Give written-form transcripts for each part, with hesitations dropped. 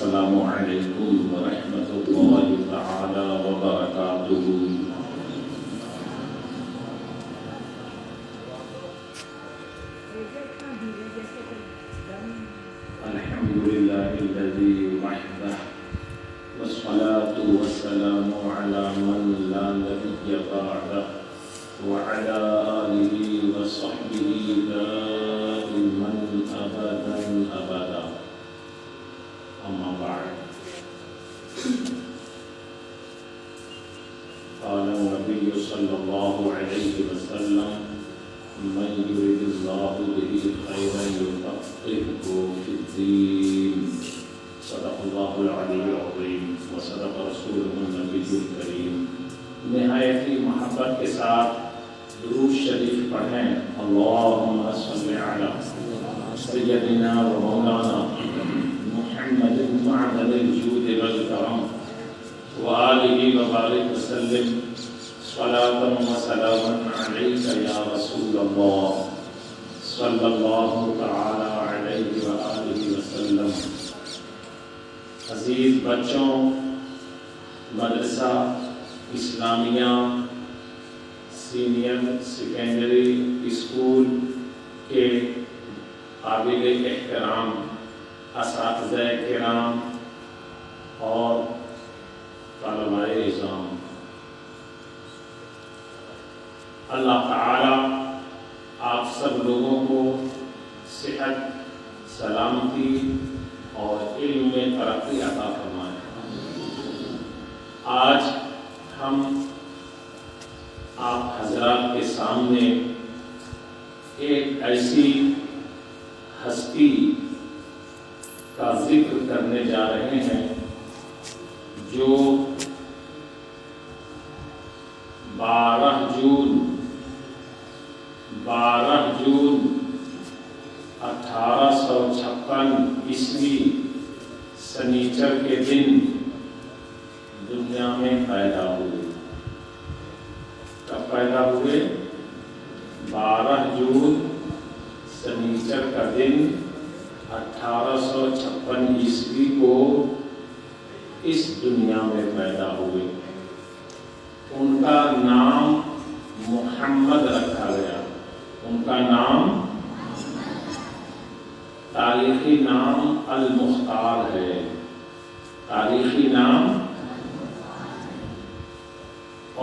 السلام علیکم ورحمۃ اللہ تعالی وبرکاتہ۔ الحمد للہ الذی وحدہ والصلاة والسلام علی من لا نبی بعدہ وعلی آلہ وصحبہ دائما ابدا ابدا، اما بعد۔ قال النبی صلی اللہ علیہ وسلم: من يرد الله به خيرا يفقهه في الدين، صدق الله العلي العظيم وصدق رسوله النبي الكريم۔ نہایت ہی محبت کے ساتھ درود شریف پڑھیں۔ اللهم صل على سيدنا ومولانا محمد معدن الجود والكرم وآلہ وبارک وسلم صلاة وسلاما عليك يا رسول الله صلی اللہ تعالی علیہ وآلہ وسلم۔ عزیز بچوں، مدرسہ اسلامیہ سینئر سیکنڈری اسکول کے قابل احترام اساتذہ کرام اور طلباء اعزام، اللہ تعالی آپ سب لوگوں کو صحت، سلامتی اور علم میں ترقی عطا فرمائے۔ آج ہم آپ حضرات کے سامنے ایک ایسی ہستی کا ذکر کرنے جا رہے ہیں جو 12 جون 1856 عیسوی سنیچر کے دن دنیا میں پیدا ہوئے۔ کب پیدا ہوئے؟ 12 جون سنیچر کا دن 1856 عیسوی کو اس دنیا میں پیدا ہوئے۔ ان کا نام محمد رکھا گیا۔ ان کا نام تاریخی نام المختار ہے۔ تاریخی نام،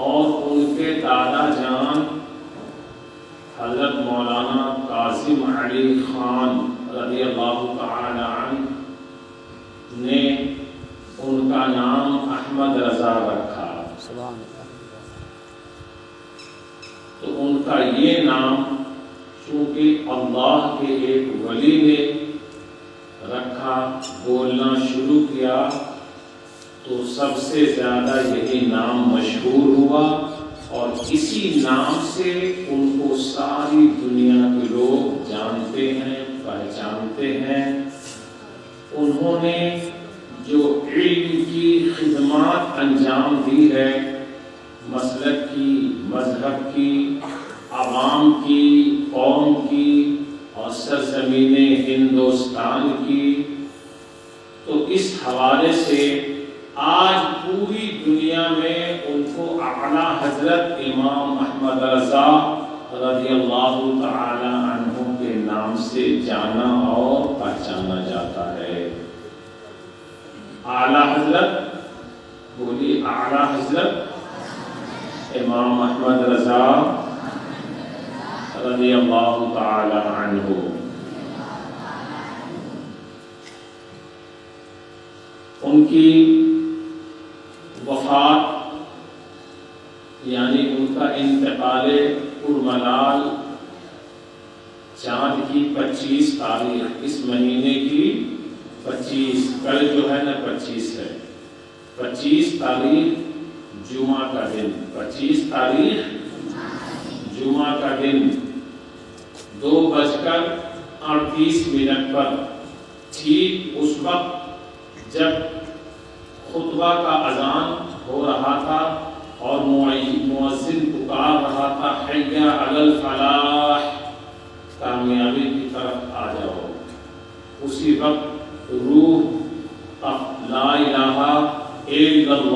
اور ان کے دادا جان حضرت مولانا کاظم علی خان رضی اللہ تعالی عنہ نے ان کا نام احمد رضا رکھا۔ تو ان کا یہ نام چونکہ اللہ کے ایک ولی نے رکھا، بولنا شروع کیا تو سب سے زیادہ یہی نام مشہور ہوا، اور اسی نام سے ان کو ساری دنیا کے لوگ جانتے ہیں، پہچانتے ہیں۔ انہوں نے جو علم کی خدمات انجام دی ہے، مسلک کی، مذہب کی، عوام کی، قوم کی اور سرزمین ہندوستان کی، تو اس حوالے سے آج پوری دنیا میں ان کو اعلیٰ حضرت امام احمد رضا رضی اللہ تعالی عنہ کے نام سے جانا اور پہچانا جاتا ہے۔ اعلیٰ حضرت، بولی اعلیٰ حضرت امام احمد رضا رضی اللہ تعالی عنہ۔ ان کی وفات یعنی ان کا انتقال پرملال چاند کی 25 تاریخ، اس مہینے کی 25، کل جو ہے نا 25 ہے، 25 تاریخ جمعہ کا دن، 25 تاریخ جمعہ کا دن 2:38 پر، ٹھیک اس وقت جب خطبہ کا اذان ہو رہا تھا اور مؤذن پکار رہا تھا حی علی الفلاح، کامیابی کی طرف آ جاؤ، اسی وقت روح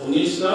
1900?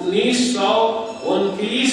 1929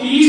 30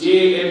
J.M.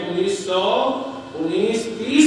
1919-30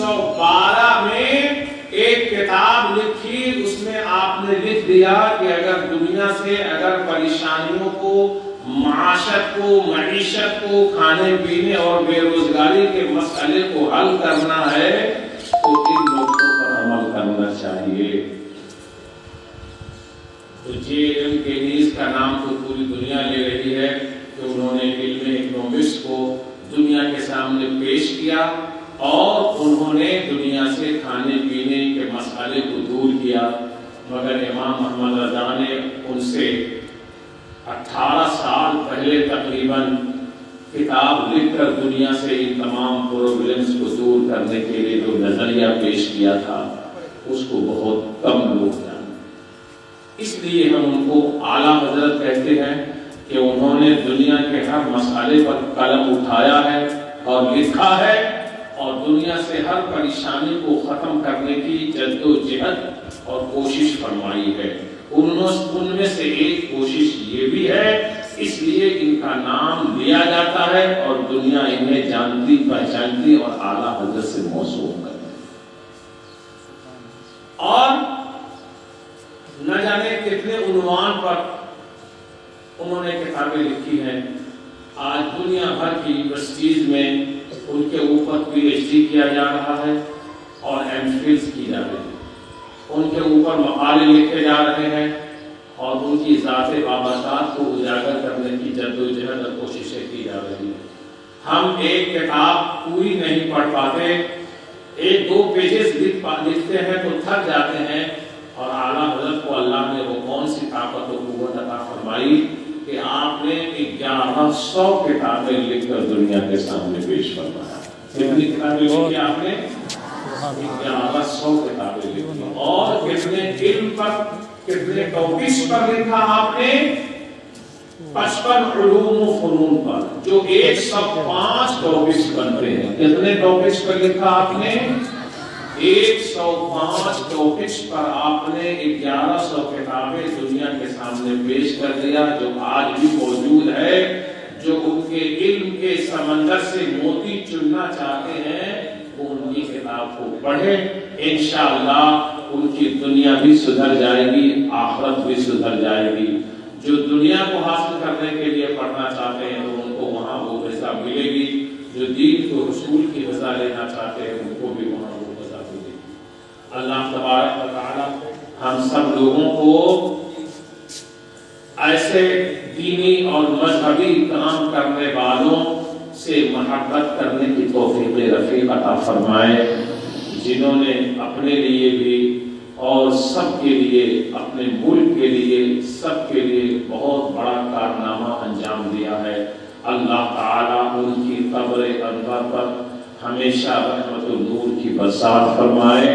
1912 میں ایک کتاب لکھی، اس میں آپ نے لکھ دیا کہ اگر دنیا سے اگر پریشانیوں کو، معاشت کو، معیشت کو، کھانے پینے اور بے روزگاری کے مسئلے کو حل کرنا ہے تو ان نقطوں پر عمل کرنا چاہیے۔ تو JM کینیز کا نام تو پوری دنیا لے رہی ہے کہ انہوں نے علم اکنامکس کو دنیا کے سامنے پیش کیا اور انہوں نے دنیا سے کھانے پینے کے مسئلے کو دور کیا، مگر امام احمد رضا نے ان سے 18 سال پہلے تقریباً کتاب لکھ کر دنیا سے ان تمام پرابلمس کو دور کرنے کے لیے جو نظریہ پیش کیا تھا اس کو بہت کم لوگ جانتے، اس لیے ہم ان کو اعلیٰ حضرت کہتے ہیں کہ انہوں نے دنیا کے ہر مسئلے پر قلم اٹھایا ہے اور لکھا ہے اور دنیا سے ہر پریشانی کو ختم کرنے کی جد و جہد اور کوشش فرمائی ہے۔ ان میں سے ایک کوشش یہ بھی ہے، اس لیے ان کا نام لیا جاتا ہے اور دنیا انہیں جانتی پہچانتی اور اعلیٰ حضرت سے موسوم کرتی ہے۔ اور نہ جانے کتنے عنوان پر انہوں نے کتابیں لکھی ہیں۔ آج دنیا بھر کی یونیورسٹیز میں ان کے اوپر PhD کیا جا رہا ہے اور MPhils کی جا رہی ہے، ان کے اوپر مقالے لکھے جا رہے ہیں اور ان کی ذات بابرکات کو اجاگر کرنے کی جدوجہد اور کوششیں کی جا رہی ہیں۔ ہم ایک کتاب پوری نہیں پڑھ پاتے، 1-2 پیجز لکھتے ہیں تو تھک جاتے ہیں، اور اعلیٰ حضرت کو اللہ نے وہ کون سی طاقت و قوت عطا فرمائی کہ آپ نے 1100 کتابیں لکھ کر دنیا کے سامنے پیش فرمایا۔ کتنی کتابیں لکھی آپ نے؟ 1100 کتابیں لکھی، اور کتنے علم پر، کتنے ٹاپکس پر لکھا آپ نے؟ 55 علوم و فنون پر، جو 105 ٹاپکس بنتے ہیں۔ کتنے ٹاپکس پر لکھا آپ نے؟ 105 ٹاپکس پر آپ نے 1100 کتابیں دنیا کے سامنے پیش کر دیا، جو آج بھی موجود ہے۔ جو ان کے علم کے سمندر سے موتی چننا چاہتے ہیں وہ ان کی کتاب کو پڑھیں، انشاءاللہ ان کی دنیا بھی سدھر جائے گی، آخرت بھی سدھر جائے گی۔ جو دنیا کو حاصل کرنے کے لیے پڑھنا چاہتے ہیں تو ان کو وہاں وہ غذا ملے گی، جو دین کو رسول کی غذا لینا چاہتے ہیں ان کو بھی وہاں وہ غذا ملے گی۔ اللہ تبارک و تعالی ہم سب لوگوں کو ایسے دینی اور مذہبی کام کرنے والوں سے محبت کرنے کی توفیق رفیق عطا فرمائے، جنہوں نے اپنے لیے بھی اور سب کے لیے، اپنے ملک کے لیے، سب کے لیے بہت بڑا کارنامہ انجام دیا ہے۔ اللہ تعالیٰ ان کی قبر انور پر ہمیشہ رحمت و نور کی برسات فرمائے۔